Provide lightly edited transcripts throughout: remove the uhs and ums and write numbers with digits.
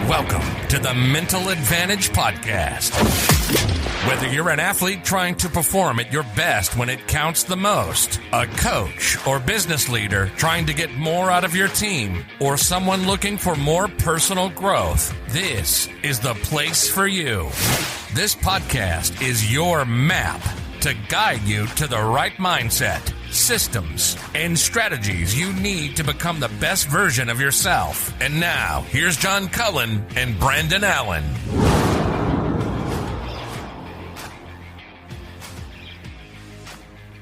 Welcome to the Mental Advantage Podcast. Whether you're an athlete trying to perform at your best when it counts the most, a coach or business leader trying to get more out of your team, or someone looking for more personal growth, this is the place for you. This podcast is your map to guide you to the right mindset, systems, and strategies you need to become the best version of yourself. And now, here's John Cullen and Brandon Allen.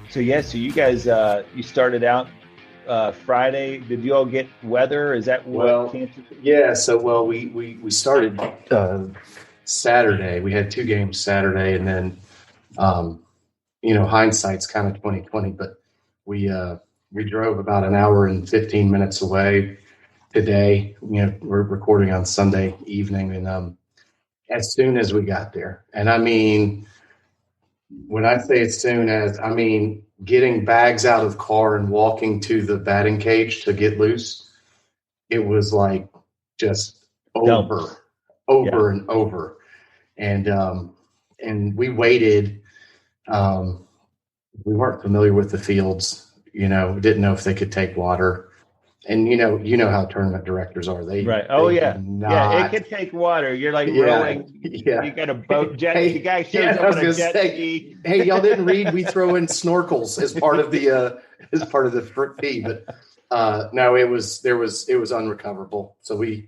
So you guys, you started out Friday. Did you all get weather? Is that what? We started Saturday. We had 2 games Saturday, and then hindsight's kind of 2020, but we drove about an hour and 15 minutes away today. We're recording on Sunday evening, and as soon as we got there, and I mean, when I say as soon as, I mean getting bags out of the car and walking to the batting cage to get loose, it was like just over and over. And we waited. We weren't familiar with the fields, didn't know if they could take water. And you know how tournament directors are. Right. Oh yeah. Yeah. It could take water. You're like rowing. Yeah. You got a boat jet. The guy shows up on a jet ski. Hey, y'all didn't read? We throw in snorkels as part of the fee, but no, it was unrecoverable. So we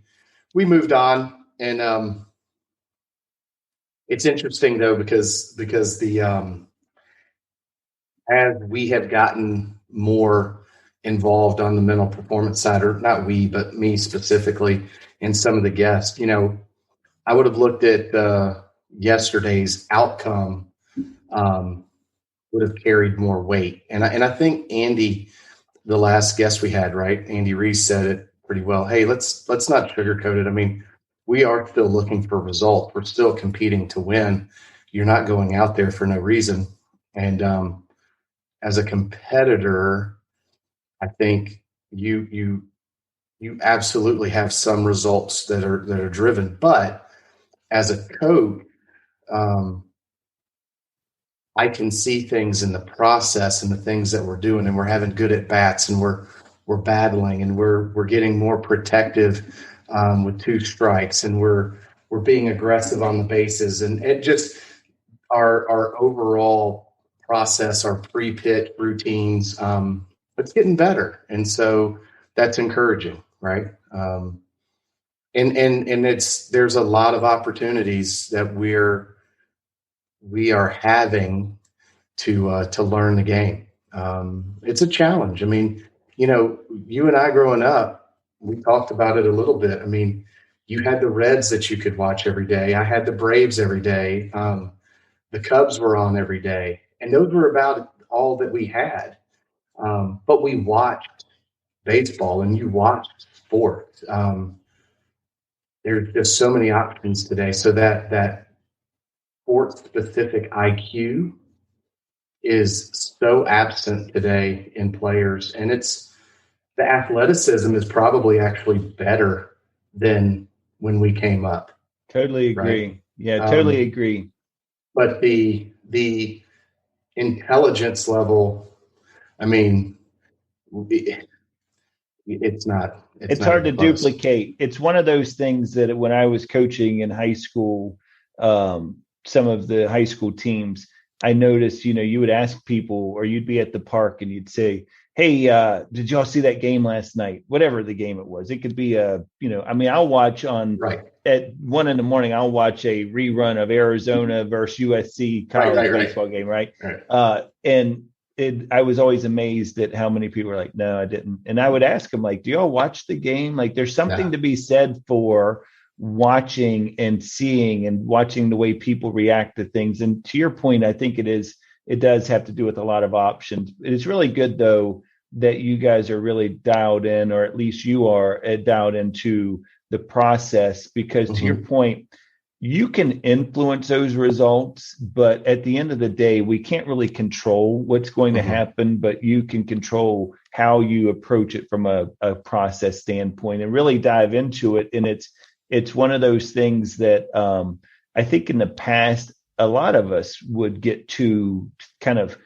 moved on, and it's interesting though because the as we have gotten more involved on the mental performance side, or not we, but me specifically, and some of the guests, I would have looked at yesterday's outcome, would have carried more weight. And I think Andy, the last guest we had, right, Andy Reese said it pretty well. Hey, let's not sugarcoat it. I mean, we are still looking for results. We're still competing to win. You're not going out there for no reason. And as a competitor, I think you absolutely have some results that are driven, but as a coach, I can see things in the process and the things that we're doing, and we're having good at bats, and we're battling, and we're getting more protective with 2 strikes, and we're being aggressive on the bases, and it just our overall process, our pre-pitch routines. It's getting better. And so that's encouraging, right? And there's a lot of opportunities that we are having to learn the game. It's a challenge. I mean, you and I growing up, we talked about it a little bit. I mean, you had the Reds that you could watch every day. I had the Braves every day. The Cubs were on every day. And those were about all that we had. But we watched baseball, and you watched sports. There's just so many options today. So that sport-specific IQ is so absent today in players. And the athleticism is probably actually better than when we came up. Totally agree. Right? Yeah, totally agree. But the intelligence level, I mean, it's not. It's hard to duplicate. It's one of those things that when I was coaching in high school, some of the high school teams, I noticed, you would ask people, or you'd be at the park and you'd say, hey, did y'all see that game last night? Whatever the game it was. It could be I'll watch at 1 a.m, I'll watch a rerun of Arizona versus USC college baseball game. Right. I was always amazed at how many people were like, no, I didn't. And I would ask them, like, do y'all watch the game? Like, there's something to be said for watching and seeing and watching the way people react to things. And to your point, I think it does have to do with a lot of options. It's really good, though, that you guys are really dialed in, or at least you are dialed into the process, because to your point, you can influence those results, but at the end of the day, we can't really control what's going to happen, but you can control how you approach it from a process standpoint and really dive into it. And it's one of those things that I think in the past, a lot of us would get too kind of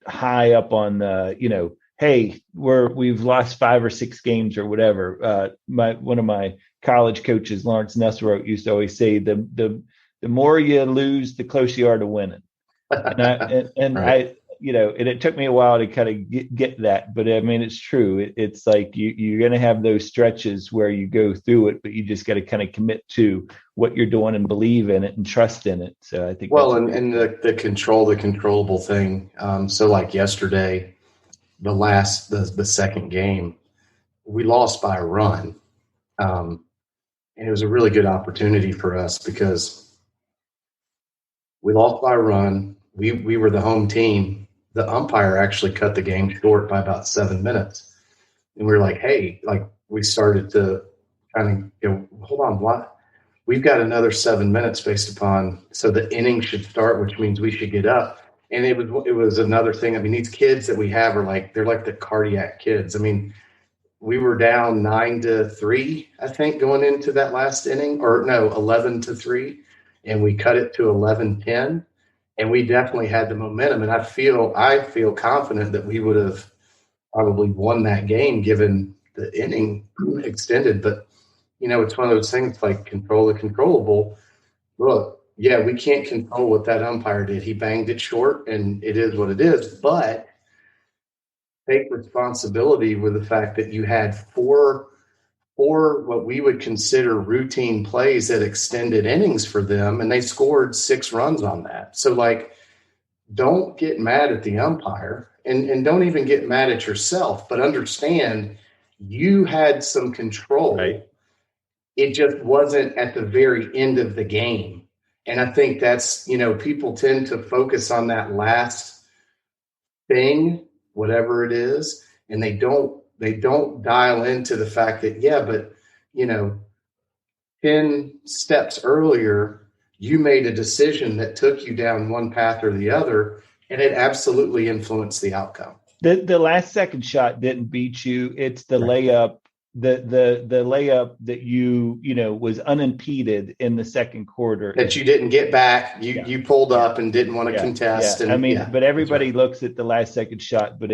high up on the, hey, we've lost 5 or 6 games or whatever. One of my college coaches, Lawrence Nesselrote, used to always say the more you lose, the closer you are to winning. And Right. and it took me a while to kind of get that, but I mean, it's true. It's like you're going to have those stretches where you go through it, but you just got to kind of commit to what you're doing and believe in it and trust in it. So I think And the controllable thing. So like yesterday, the second game, we lost by a run. And it was a really good opportunity for us because we lost by a run. We were the home team. The umpire actually cut the game short by about 7 minutes. And we were like, hey, like we started to kind of hold on, what? We've got another 7 minutes based upon, so the inning should start, which means we should get up. And it was another thing. I mean, these kids that we have they're like the cardiac kids. I mean, we were down 9-3, I think, going into that last inning, or no, 11-3, and we cut it to 11-10. And we definitely had the momentum. And I feel confident that we would have probably won that game given the inning extended. But, it's one of those things like control the controllable. Look, yeah, we can't control what that umpire did. He banged it short, and it is what it is. But take responsibility with the fact that you had four what we would consider routine plays that extended innings for them, and they scored 6 runs on that. So, like, don't get mad at the umpire and don't even get mad at yourself, but understand you had some control. Right. It just wasn't at the very end of the game. And I think that's, people tend to focus on that last thing, whatever it is, and they don't dial into the fact that, yeah, but, 10 steps earlier, you made a decision that took you down one path or the other, and it absolutely influenced the outcome. The last second shot didn't beat you. It's the layup, the layup that was unimpeded in the second quarter. That you didn't get back. You pulled up and didn't want to contest. Yeah. And, but everybody looks at the last second shot, but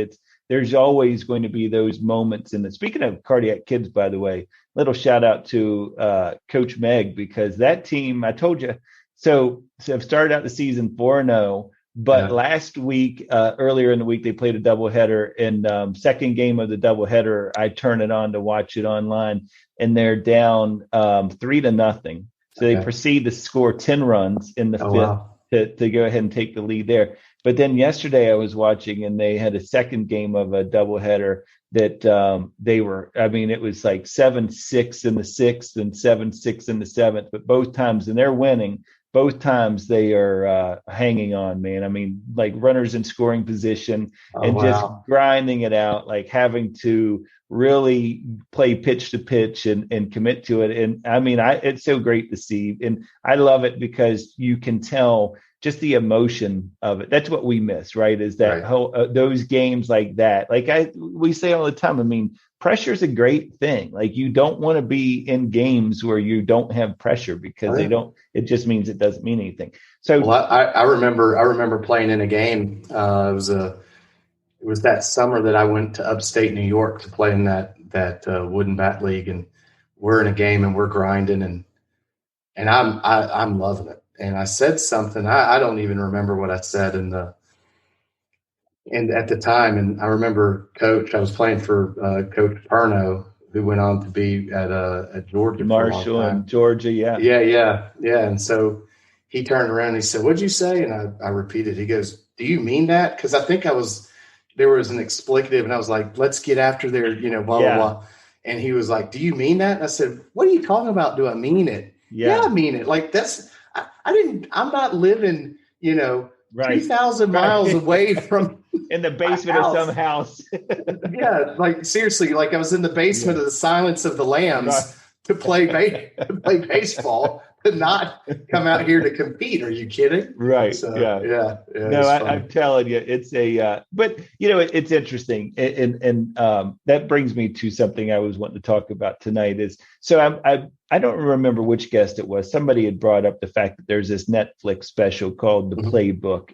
there's always going to be those moments. And speaking of cardiac kids, by the way, little shout out to Coach Meg, because that team, I told you, so I've started out the season 4-0, but last week, earlier in the week, they played a doubleheader, and second game of the doubleheader, I turn it on to watch it online, and they're down 3-0. So they proceed to score 10 runs in the fifth to go ahead and take the lead there. But then yesterday I was watching, and they had a second game of a doubleheader that it was like 7-6 in the sixth and 7-6 in the seventh, but both times, and they're winning. Both times they are hanging on, man. I mean, like runners in scoring position just grinding it out, like having to really play pitch to pitch and commit to it. And I mean, it's so great to see. And I love it because you can tell just the emotion of it. That's what we miss, right? Is that those games like that. Like we say all the time, I mean, pressure is a great thing. Like, you don't want to be in games where you don't have pressure, because it just means it doesn't mean anything. So I remember playing in a game. It was that summer that I went to upstate New York to play in that wooden bat league, and we're in a game and we're grinding, and I'm loving it. And I said something, I don't even remember what I said and at the time, and I remember I was playing for Coach Perno, who went on to be at Georgia. Marshall and Georgia, yeah. Yeah. And so he turned around and he said, "What'd you say?" And I repeated. He goes, "Do you mean that?" Because I think there was an expletive, and I was like, "Let's get after there, blah, blah, blah." And he was like, "Do you mean that?" And I said, "What are you talking about? Do I mean it?" Yeah, I mean it. Like, I'm not living, 2,000 miles away from in the basement of some house. Yeah, like seriously, like I was in the basement of the Silence of the Lambs to play baseball, to not come out here to compete. Are you kidding? Right. So, yeah. No, I'm telling you, it's but it's interesting. And that brings me to something I was wanting to talk about tonight is, so I don't remember which guest it was. Somebody had brought up the fact that there's this Netflix special called The Playbook.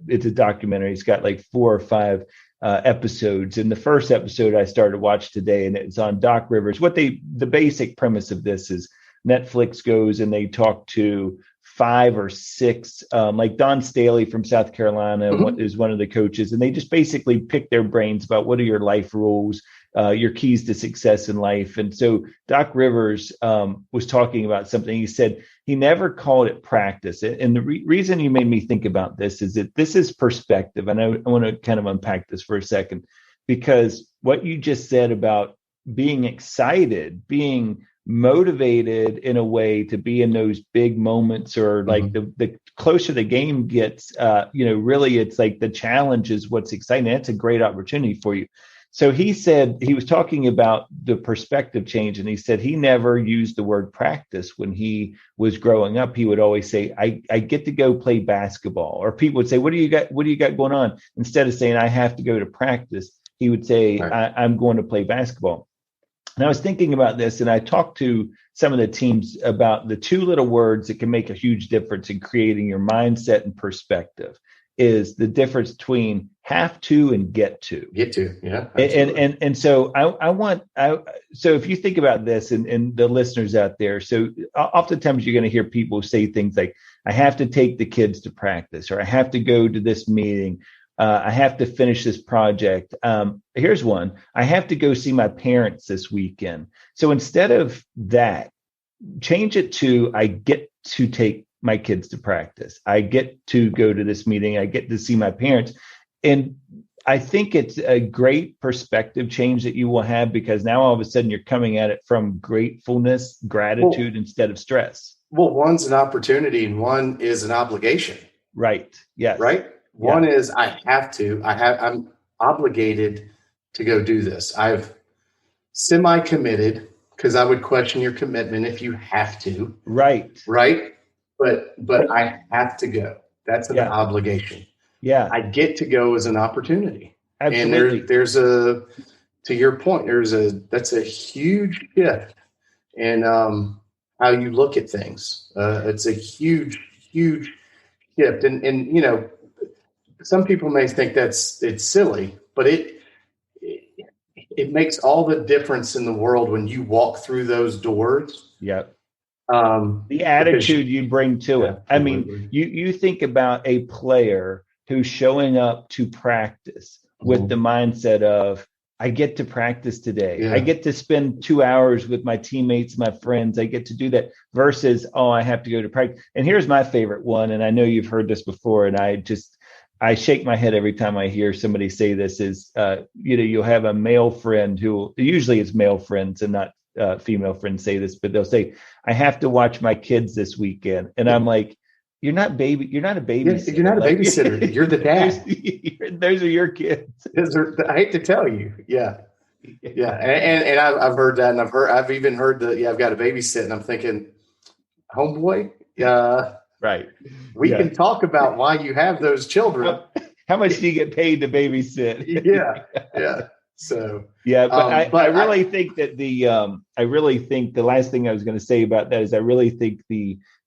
It's a documentary. It's got like 4 or 5 episodes. And the first episode I started to watch today, and it's on Doc Rivers. The basic premise of this is Netflix goes and they talk to 5 or 6, like Don Staley from South Carolina is one of the coaches, and they just basically pick their brains about what are your life rules, your keys to success in life. And so Doc Rivers was talking about something. He said he never called it practice. And the reason he made me think about this is that this is perspective. And I want to kind of unpack this for a second, because what you just said about being excited, being motivated in a way to be in those big moments, or like the closer the game gets, really it's like the challenge is what's exciting. That's a great opportunity for you. So he said, he was talking about the perspective change, and he said he never used the word practice when he was growing up. He would always say, I get to go play basketball. Or people would say, what do you got going on? Instead of saying, I have to go to practice, he would say, I'm going to play basketball. And I was thinking about this, and I talked to some of the teams about the 2 little words that can make a huge difference in creating your mindset and perspective, is the difference between have to and get to. Get to, yeah. And so so if you think about this, and the listeners out there, so oftentimes you're going to hear people say things like, I have to take the kids to practice, or I have to go to this meeting. I have to finish this project. Here's one. I have to go see my parents this weekend. So instead of that, change it to, I get to take my kids to practice. I get to go to this meeting. I get to see my parents. And I think it's a great perspective change that you will have, because now all of a sudden you're coming at it from gratefulness, gratitude, instead of stress. Well, one's an opportunity and one is an obligation. Right. Yes. Right. One is I'm obligated to go do this. I've semi-committed, because I would question your commitment if you have to. Right. Right. But I have to go. That's an obligation. Yeah. I get to go as an opportunity. Absolutely. And there's to your point, that's a huge shift in how you look at things. It's a huge, huge shift. And some people may think it's silly, but it makes all the difference in the world when you walk through those doors. Yep. The attitude you bring to it. I mean, you think about a player who's showing up to practice with the mindset of, I get to practice today. Yeah. I get to spend 2 hours with my teammates, my friends. I get to do that, versus, I have to go to practice. And here's my favorite one. And I know you've heard this before, and I shake my head every time I hear somebody say this, is, you'll have a male friend who, usually it's male friends and not female friends say this, but they'll say, I have to watch my kids this weekend. And I'm like, you're not a babysitter. You're not a babysitter. You're the dad. Those are your kids. I hate to tell you. Yeah. Yeah. And I've heard that, and I've even heard that, I've got to babysit, and I'm thinking, homeboy, right. We can talk about why you have those children. How much do you get paid to babysit? Yeah. So but I really think that the last thing I was going to say about that is, I really think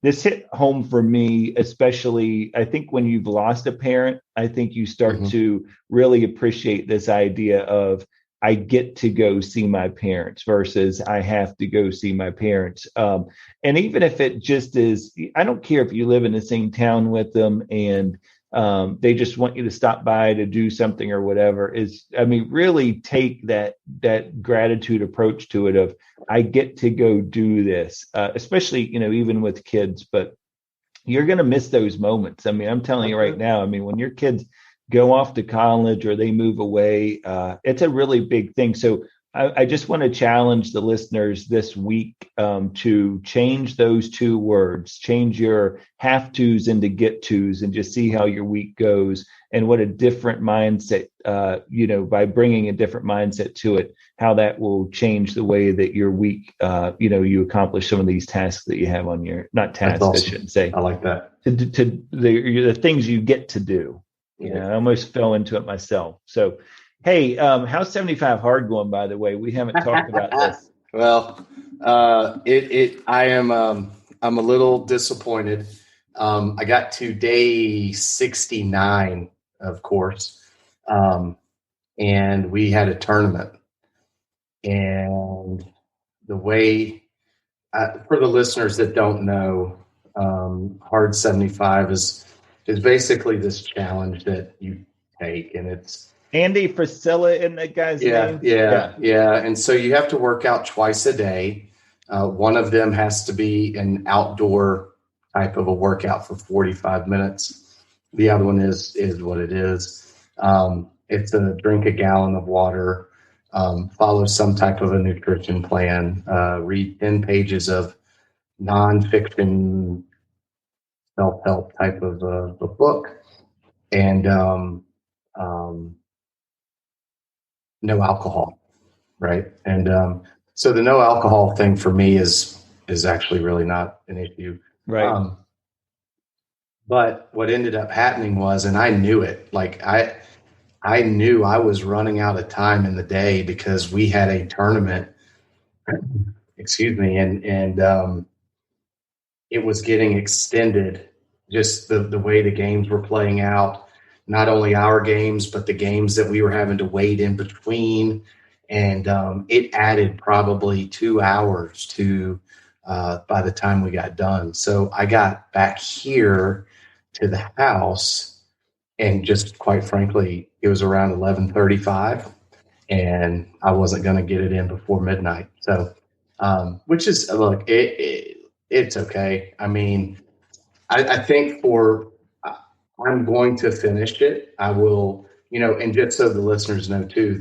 this hit home for me, especially, I think when you've lost a parent, I think you start to really appreciate this idea of, I get to go see my parents versus I have to go see my parents. And even if it just is, I don't care if you live in the same town with them and they just want you to stop by to do something or whatever, really take that gratitude approach to it of, I get to go do this, especially, even with kids, but you're going to miss those moments. I'm telling you right now, when your kids go off to college or they move away, it's a really big thing. So I just want to challenge the listeners this week to change those two words, change your have tos into get tos, and just see how your week goes, and what a different mindset, by bringing a different mindset to it, how that will change the way that your week, you accomplish some of these tasks that you have on your, not tasks, That's awesome. I shouldn't say. I like that. To the things you get to do. Yeah, I almost fell into it myself. So, hey, how's 75 hard going, by the way? We haven't talked about this. Well, I'm a little disappointed. I got to day 69, of course. And we had a tournament, and the way, for the listeners that don't know, hard 75 is basically this challenge that you take, and it's Andy Frisella in that guy's name. Yeah. And so you have to work out twice a day. One of them has to be an outdoor type of a workout for 45 minutes. The other one is what it is. It's to drink a gallon of water, follow some type of a nutrition plan, read 10 pages of nonfiction self-help type of a book, and no alcohol, right? And so the no alcohol thing for me is actually really not an issue, right? But what ended up happening was, and I knew it, like I knew I was running out of time in the day because we had a tournament, excuse me, and it was getting extended, just the way the games were playing out, not only our games, but the games that we were having to wait in between. And it added probably 2 hours to by the time we got done. So I got back here to the house, and just quite frankly, it was around 11:35, and I wasn't going to get it in before midnight. So, which is, look, it's okay. I mean, I think I'm going to finish it. I will, and just so the listeners know too,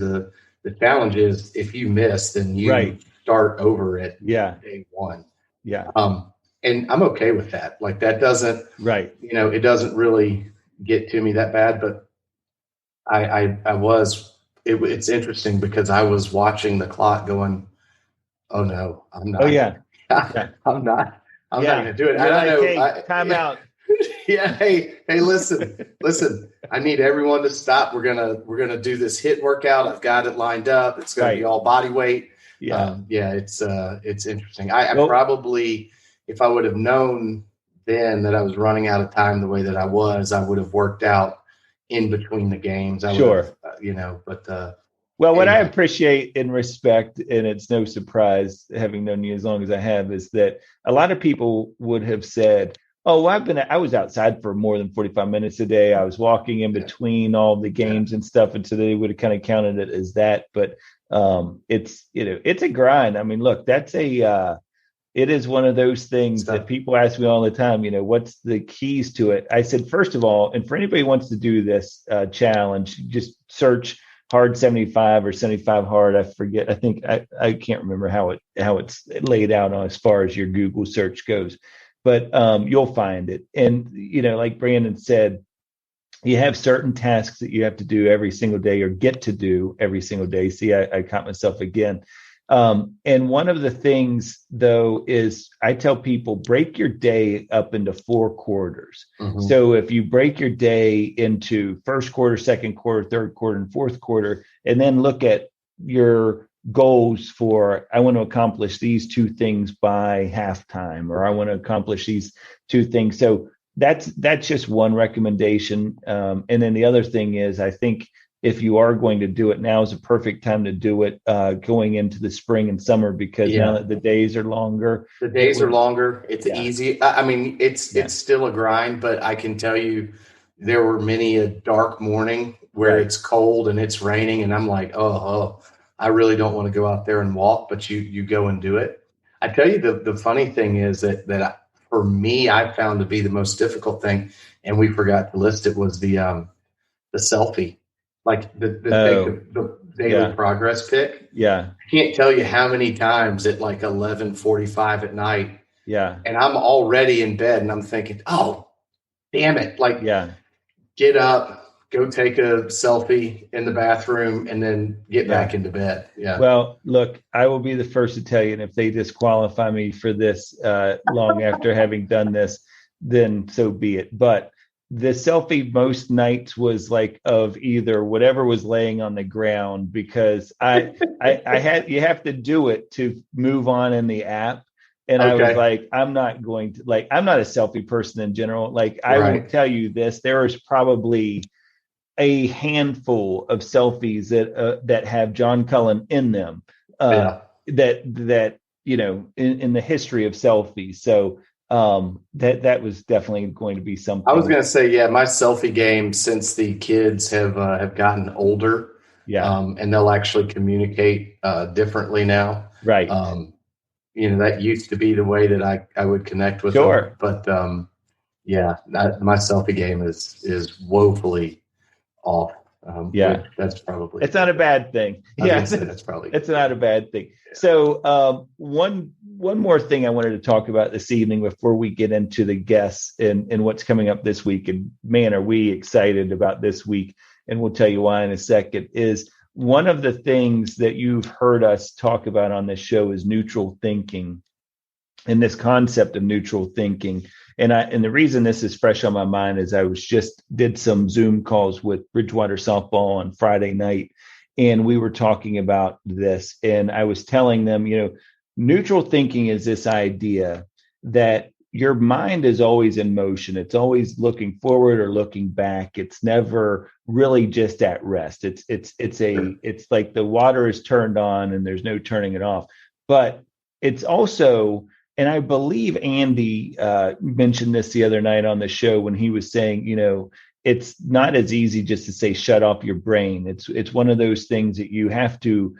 the challenge is if you miss, then you start over at day one. Yeah. And I'm okay with that. Like that doesn't, it doesn't really get to me that bad, but it's interesting because I was watching the clock going, oh no, I'm not. Oh yeah. I'm not going to do it. I don't know. Hey, time out. Yeah. Hey, listen, I need everyone to stop. We're going to do this HIIT workout. I've got it lined up. It's going to be all body weight. Yeah. It's interesting. I probably, if I would have known then that I was running out of time the way that I would have worked out in between the games. Well, what I appreciate and respect, and it's no surprise having known you as long as I have, is that a lot of people would have said, oh, I was outside for more than 45 minutes a day. I was walking in between all the games and stuff. And so they would have kind of counted it as that. But it's a grind. I mean, look, it is one of those things that people ask me all the time, what's the keys to it? I said, first of all, and for anybody who wants to do this challenge, just search hard 75 or 75 hard. I forget. I think I can't remember how it's laid out on as far as your Google search goes, but you'll find it. And, like Brandon said, you have certain tasks that you have to do every single day or get to do every single day. See, I caught myself again. And one of the things, though, is I tell people break your day up into 4 quarters. Mm-hmm. So if you break your day into first quarter, second quarter, third quarter, and fourth quarter, and then look at your goals for, I want to accomplish these 2 things by halftime, or I want to accomplish these 2 things. So that's just one recommendation. And then the other thing is, I think if you are going to do it, now is a perfect time to do it going into the spring and summer, because now that the days are longer. The days are longer. It's easy. I mean, it's still a grind, but I can tell you there were many a dark morning where it's cold and it's raining, and I'm like, oh, I really don't want to go out there and walk, but you go and do it. I tell you, the funny thing is that for me, I found to be the most difficult thing, and we forgot to list it, was the selfie. Like the daily progress pick. Yeah. I can't tell you how many times at like 11:45 at night. Yeah. And I'm already in bed and I'm thinking, oh, damn it. Like, get up, go take a selfie in the bathroom, and then get back into bed. Yeah. Well, look, I will be the first to tell you, and if they disqualify me for this long after having done this, then so be it. But the selfie most nights was like of either whatever was laying on the ground, because I had, you have to do it to move on in the app. And I was like, I'm not going to, like, I'm not a selfie person in general. Like, I will tell you this, there is probably a handful of selfies that have John Cullen in them, that you know, in the history of selfies. So that was definitely going to be something. I was going to say, my selfie game, since the kids have gotten older, and they'll actually communicate differently now. Right. You know, that used to be the way that I would connect with them. But my selfie game is woefully off. That's probably, it's not a bad thing. That's probably, it's not a bad thing. So one more thing I wanted to talk about this evening before we get into the guests and what's coming up this week, and man, are we excited about this week, and we'll tell you why in a second, is one of the things that you've heard us talk about on this show is neutral thinking, and this concept of neutral thinking. And the reason this is fresh on my mind is I did some Zoom calls with Bridgewater softball on Friday night, and we were talking about this, and I was telling them, you know, neutral thinking is this idea that your mind is always in motion. It's always looking forward or looking back. It's never really just at rest. It's like the water is turned on and there's no turning it off. But it's also, and I believe Andy mentioned this the other night on the show when he was saying, you know, it's not as easy just to say shut off your brain. It's one of those things that you have to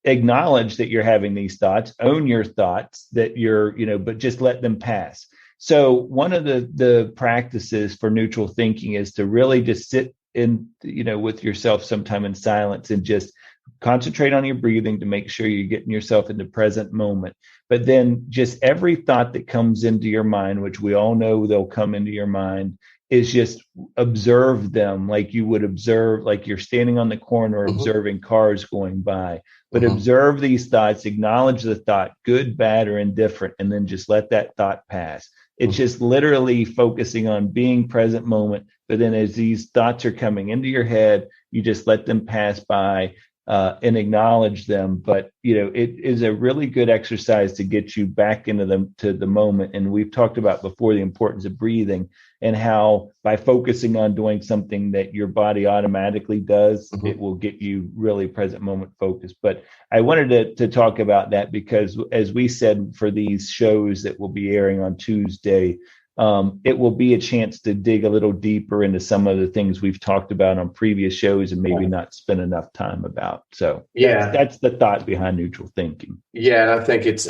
acknowledge that you're having these thoughts, own your thoughts, that you're, you know, but just let them pass. So one of the practices for neutral thinking is to really just sit in, you know, with yourself sometime in silence and just concentrate on your breathing to make sure you're getting yourself in the present moment. But then just every thought that comes into your mind, which we all know they'll come into your mind, is just observe them like you would observe, like you're standing on the corner observing cars going by. But observe these thoughts, acknowledge the thought, good, bad, or indifferent, and then just let that thought pass. It's just literally focusing on being present moment. But then as these thoughts are coming into your head, you just let them pass by and acknowledge them. But, you know, it is a really good exercise to get you back into the moment. And we've talked about before the importance of breathing and how by focusing on doing something that your body automatically does, it will get you really present moment focused. But I wanted to talk about that because, as we said, for these shows that will be airing on Tuesday, it will be a chance to dig a little deeper into some of the things we've talked about on previous shows and maybe not spend enough time about. So that's the thought behind neutral thinking. Yeah, and I think it's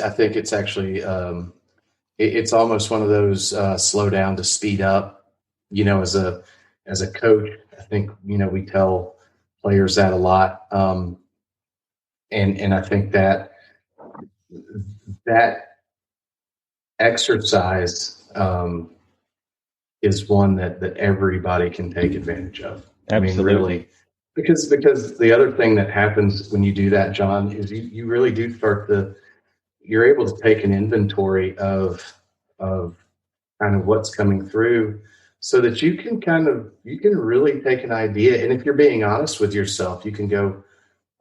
actually it's almost one of those slow down to speed up. You know, as a coach, I think, you know, we tell players that a lot, and I think that exercise is one that everybody can take advantage of. Absolutely. I mean, really, because the other thing that happens when you do that, John, is you really do you're able to take an inventory of kind of what's coming through, so that you can really take an idea. And if you're being honest with yourself, you can go,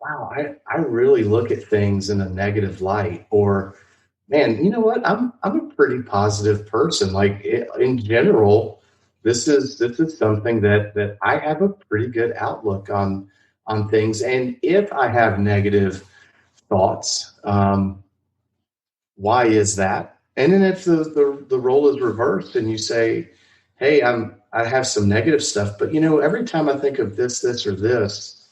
wow, I really look at things in a negative light, or, man, you know what? I'm a pretty positive person. Like, in general, this is something that I have a pretty good outlook on things. And if I have negative thoughts, why is that? And then if the role is reversed and you say, hey, I have some negative stuff, but, you know, every time I think of this or this,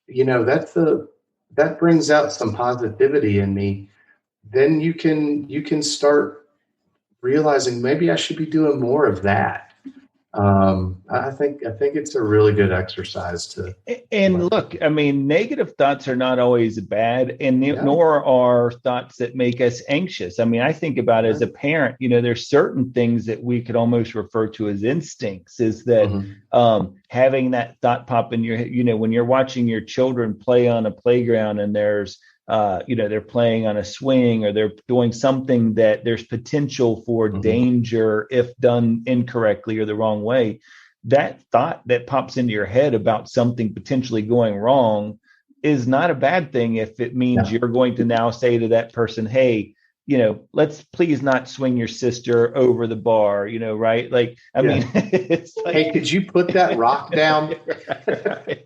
you know, that brings out some positivity in me. Then you can start realizing maybe I should be doing more of that. I think it's a really good exercise to. And look, I mean, negative thoughts are not always bad, and nor are thoughts that make us anxious. I mean, I think about it as a parent, there's certain things that we could almost refer to as instincts, is that having that thought pop in your head, when you're watching your children play on a playground and there's they're playing on a swing or they're doing something that there's potential for danger if done incorrectly or the wrong way. That thought that pops into your head about something potentially going wrong is not a bad thing if it means you're going to now say to that person, hey, let's please not swing your sister over the bar, right? Like, I mean, it's like, hey, could you put that rock down? Right.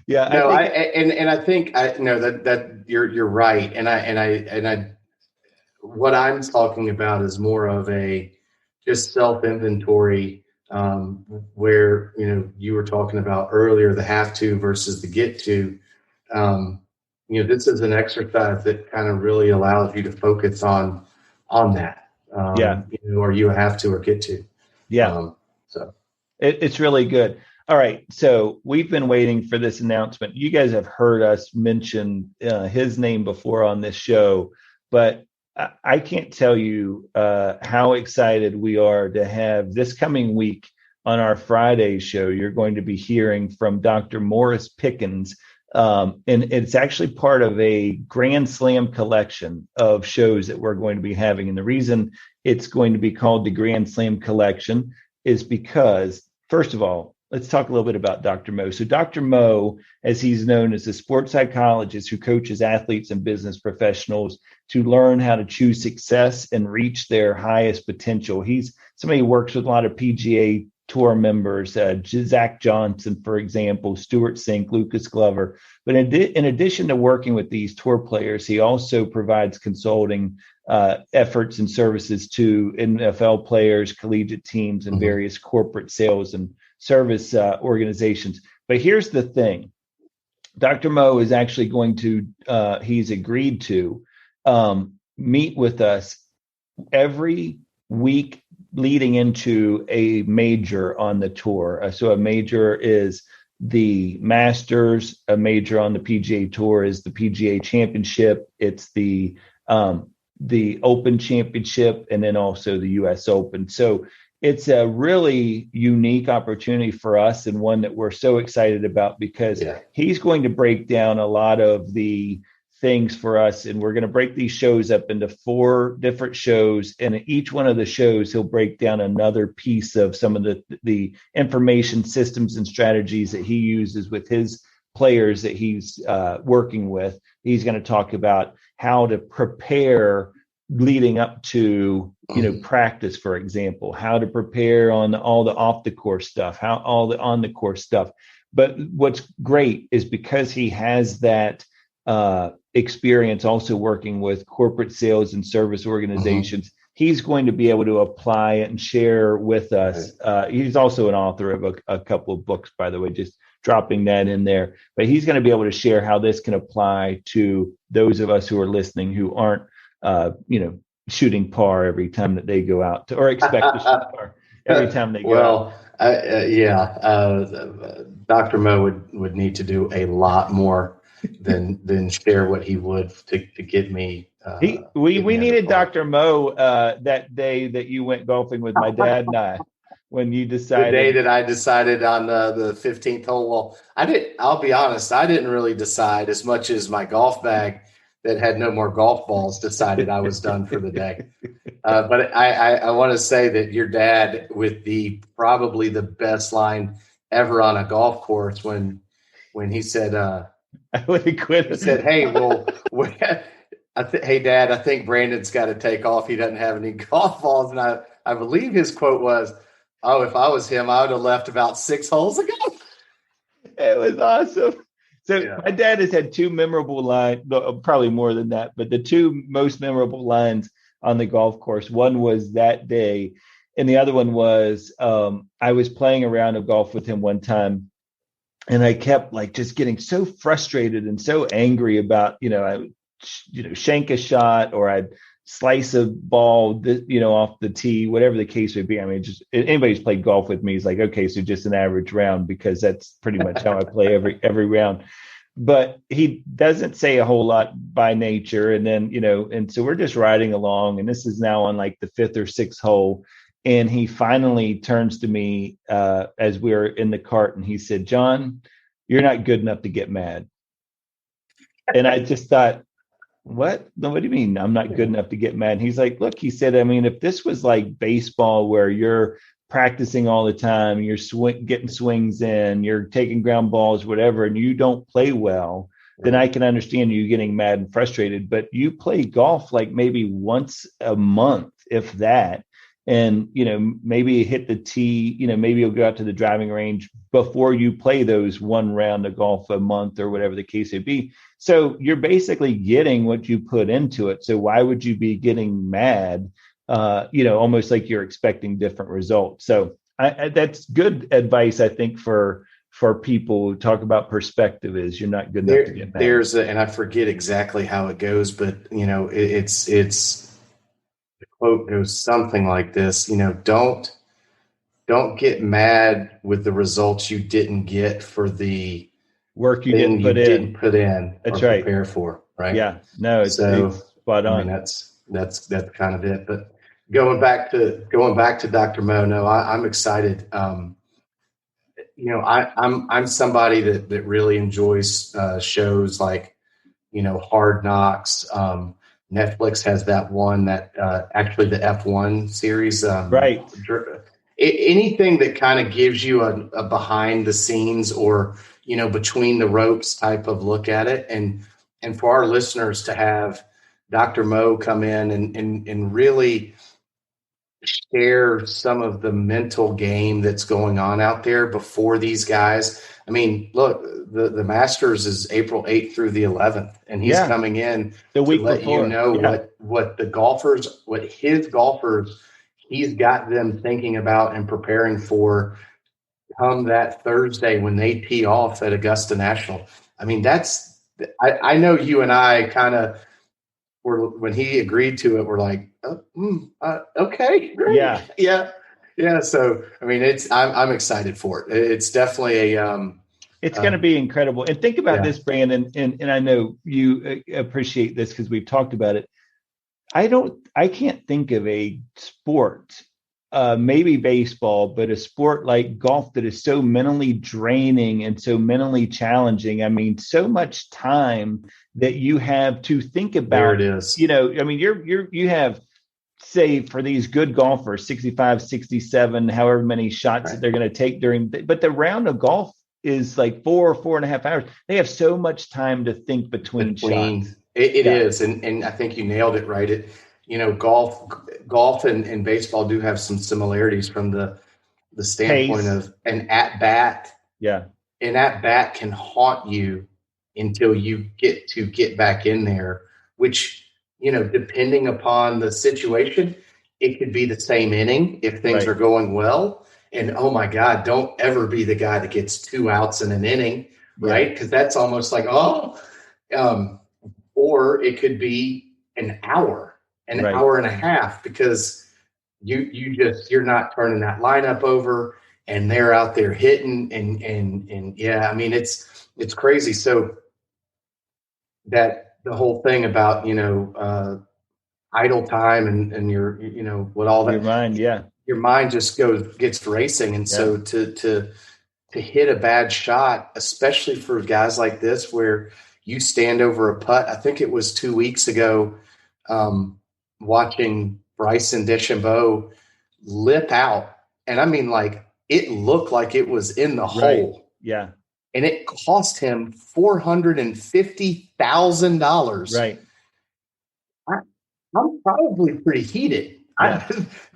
Yeah. No, I think that you're right. And I what I'm talking about is more of a just self-inventory, where, you were talking about earlier, the have to versus the get to. This is an exercise that kind of really allows you to focus on that. Are you a have to or get to? Yeah. So it's really good. All right. So we've been waiting for this announcement. You guys have heard us mention his name before on this show, but I can't tell you how excited we are to have this coming week on our Friday show. You're going to be hearing from Dr. Morris Pickens. And it's actually part of a Grand Slam collection of shows that we're going to be having. And the reason it's going to be called the Grand Slam collection is because, first of all, let's talk a little bit about Dr. Mo. So Dr. Mo, as he's known, is a sports psychologist who coaches athletes and business professionals to learn how to choose success and reach their highest potential. He's somebody who works with a lot of PGA Tour members, Zach Johnson, for example, Stuart Sink, Lucas Glover. But in addition to working with these tour players, he also provides consulting efforts and services to NFL players, collegiate teams, and various corporate sales and service organizations. But here's the thing. Dr. Mo is actually going to, he's agreed to meet with us every week leading into a major on the tour. So a major is the Masters, a major on the PGA Tour is the PGA Championship. It's the Open Championship, and then also the US Open. So it's a really unique opportunity for us, and one that we're so excited about because he's going to break down a lot of the things for us. And we're going to break these shows up into 4 different shows. And in each one of the shows, he'll break down another piece of some of the information systems and strategies that he uses with his players that he's working with. He's going to talk about how to prepare leading up to, practice, for example, how to prepare on all the off the course stuff, how all the on the course stuff. But what's great is because he has that experience also working with corporate sales and service organizations, he's going to be able to apply it and share with us. He's also an author of a couple of books, by the way, just dropping that in there. But he's going to be able to share how this can apply to those of us who are listening who aren't, shooting par every time that they go out or expect to shoot par every time they go out. Dr. Mo would need to do a lot more than share what he would to get me. We needed Dr. Mo that day that you went golfing with my dad and I, when you decided. The day that I decided on the 15th hole. Well, I'll be honest, I didn't really decide as much as my golf bag that had no more golf balls decided I was done for the day. But I want to say that your dad, with probably the best line ever on a golf course, when he said, I would have quit. He said, "Hey, well, hey, Dad, I think Brandon's got to take off. He doesn't have any golf balls." And I believe his quote was, "Oh, if I was him, I would have left about 6 holes ago." It was awesome. So my dad has had 2 memorable lines, probably more than that, but the 2 most memorable lines on the golf course. One was that day, and the other one was I was playing a round of golf with him one time, and I kept just getting so frustrated and so angry about, I would, shank a shot, or I'd slice a ball, off the tee, whatever the case would be. I mean, just anybody who's played golf with me is like, okay, so just an average round, because that's pretty much how I play every round. But he doesn't say a whole lot by nature. And then, and so we're just riding along, and this is now on like the 5th or 6th hole. And he finally turns to me as we're in the cart, and he said, "John, you're not good enough to get mad." And I just thought, what? No, what do you mean I'm not good enough to get mad? And he's like, look, he said, I mean, if this was like baseball where you're practicing all the time, you're getting swings in, you're taking ground balls, whatever, and you don't play well, then I can understand you getting mad and frustrated. But you play golf like maybe once a month, if that. And, maybe you hit the tee, maybe you'll go out to the driving range before you play those one round of golf a month or whatever the case may be. So you're basically getting what you put into it. So why would you be getting mad, almost like you're expecting different results? So that's good advice, I think, for people who talk about perspective, is you're not good enough to get mad. And I forget exactly how it goes, but, it's the quote goes something like this, don't get mad with the results you didn't get for the work you didn't put in. That's right. Prepare for, right? Yeah, no, it's spot on. I mean, that's kind of it. But going back to Dr. Mo, no, I'm excited. I'm somebody that really enjoys shows like, Hard Knocks. Netflix has that one that actually the F1 series. Right. Anything that kind of gives you a behind the scenes or, between the ropes type of look at it. And for our listeners to have Dr. Mo come in and really share some of the mental game that's going on out there before these guys. I mean, look, the Masters is April 8th through the 11th, and he's coming in the week to let before. You know what his golfers, he's got them thinking about and preparing for come that Thursday when they tee off at Augusta National. I mean, I know you and I kind of were, when he agreed to it, we're like, okay, great. Yeah. So, I mean, I'm excited for it. It's definitely it's going to be incredible. And think about this, Brandon, and I know you appreciate this because we've talked about it. I can't think of a sport, maybe baseball, but a sport like golf that is so mentally draining and so mentally challenging. I mean, so much time that you have to think about. There it is. I mean, you have, say, for these good golfers, 65, 67, however many shots that they're going to take but the round of golf is like 4.5 hours. They have so much time to think between shots. It is. And I think you nailed it right. Golf and baseball do have some similarities from the standpoint of an at bat. Yeah. An at bat can haunt you until you get back in there, which, depending upon the situation, it could be the same inning if things are going well. And, oh, my God, don't ever be the guy that gets 2 outs in an inning, right? Because that's almost like, or it could be an hour and a half because you're not turning that lineup over and they're out there hitting and I mean, it's crazy. So that the whole thing about, idle time and your, what all that. Your mind, your mind just gets racing. And so to hit a bad shot, especially for guys like this, where you stand over a putt, I think it was 2 weeks ago, watching Bryson DeChambeau lip out. And I mean, like, it looked like it was in the hole. Yeah. And it cost him $450,000. Right. I'm probably pretty heated. Yeah.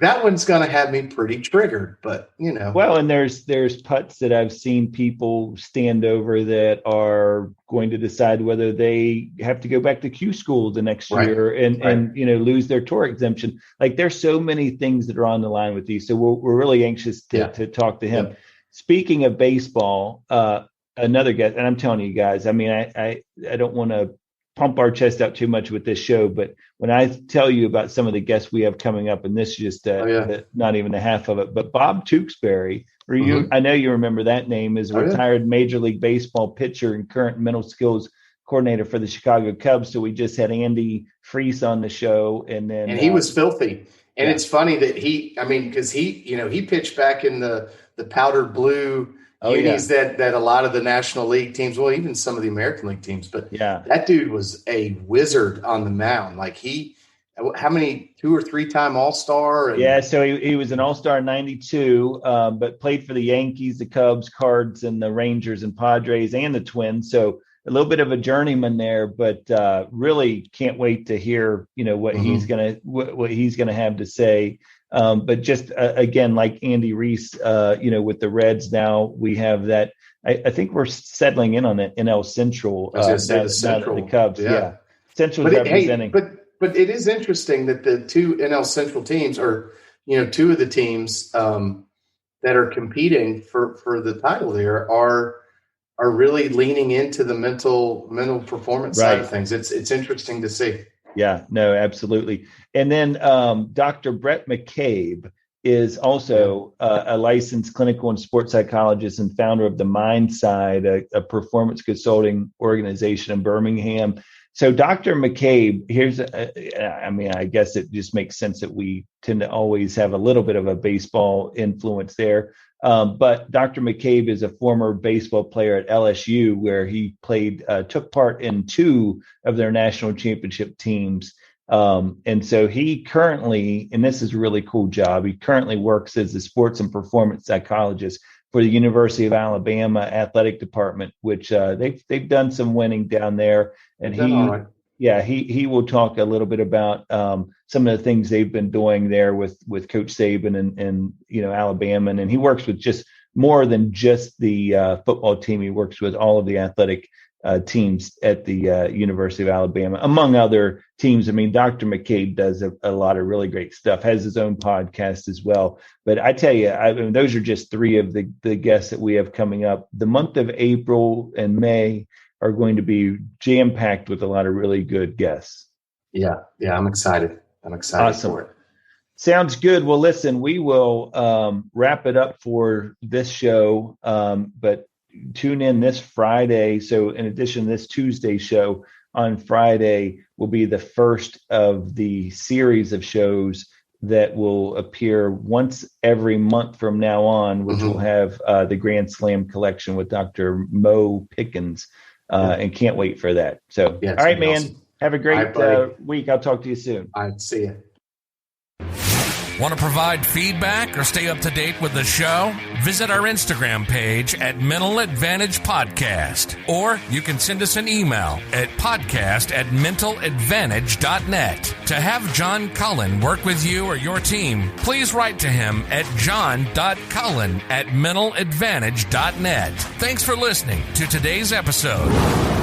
That one's going to have me pretty triggered, but Well, and there's putts that I've seen people stand over that are going to decide whether they have to go back to Q school the next year and lose their tour exemption. Like, there's so many things that are on the line with these. So we're really anxious to talk to him. Speaking of baseball, another guy, and I'm telling you guys, I mean, I don't want to pump our chest out too much with this show, but when I tell you about some of the guests we have coming up, and this is just not even a half of it, but Bob Tewksbury, I know you remember that name, is a retired Major League Baseball pitcher and current mental skills coordinator for the Chicago Cubs. So we just had Andy Freese on the show, and he was filthy. And it's funny that because he pitched back in the powdered blue unis that a lot of the National League teams, well, even some of the American League teams, but that dude was a wizard on the mound. Like how many 2 or 3 time All-Star? So he was an All-Star in 92, but played for the Yankees, the Cubs, Cards, and the Rangers and Padres and the Twins. So a little bit of a journeyman there, but really can't wait to hear, what he's gonna have to say. But just again, like Andy Reese, with the Reds now, we have that. I think we're settling in on that NL Central. I was going to say the Central, the Cubs, Central representing. But it is interesting that the 2 NL Central teams, or 2 of the teams that are competing for the title there, are really leaning into the mental performance side of things. It's interesting to see. Yeah, no, absolutely. And then Dr. Brett McCabe is also a licensed clinical and sports psychologist and founder of the Mind Side, a performance consulting organization in Birmingham. So Dr. McCabe, I guess it just makes sense that we tend to always have a little bit of a baseball influence there. But Dr. McCabe is a former baseball player at LSU, where he took part in 2 of their national championship teams. And so he currently, and this is a really cool job, he currently works as a sports and performance psychologist for the University of Alabama athletic department, which they've done some winning down there. And he will talk a little bit about some of the things they've been doing there with Coach Saban and Alabama. And he works with just more than just the football team. He works with all of the athletic teams at the University of Alabama, among other teams. I mean, Dr. McCabe does a lot of really great stuff, has his own podcast as well. But I tell you, those are just 3 of the guests that we have coming up. The month of April and May are going to be jam-packed with a lot of really good guests. Yeah, I'm excited. Awesome. For it. Sounds good. Well, listen, we will wrap it up for this show, but tune in this Friday. So in addition to this Tuesday show, on Friday will be the first of the series of shows that will appear once every month from now on, which will have the Grand Slam collection with Dr. Mo Pickens. And can't wait for that. So, all right, man, awesome. Have a great week. I'll talk to you soon. All right, see you. Want to provide feedback or stay up to date with the show? Visit our Instagram page at Mental Advantage Podcast, or you can send us an email at podcast@mentaladvantage.net. To have John Cullen work with you or your team, please write to him at john.cullen@mentaladvantage.net. Thanks for listening to today's episode.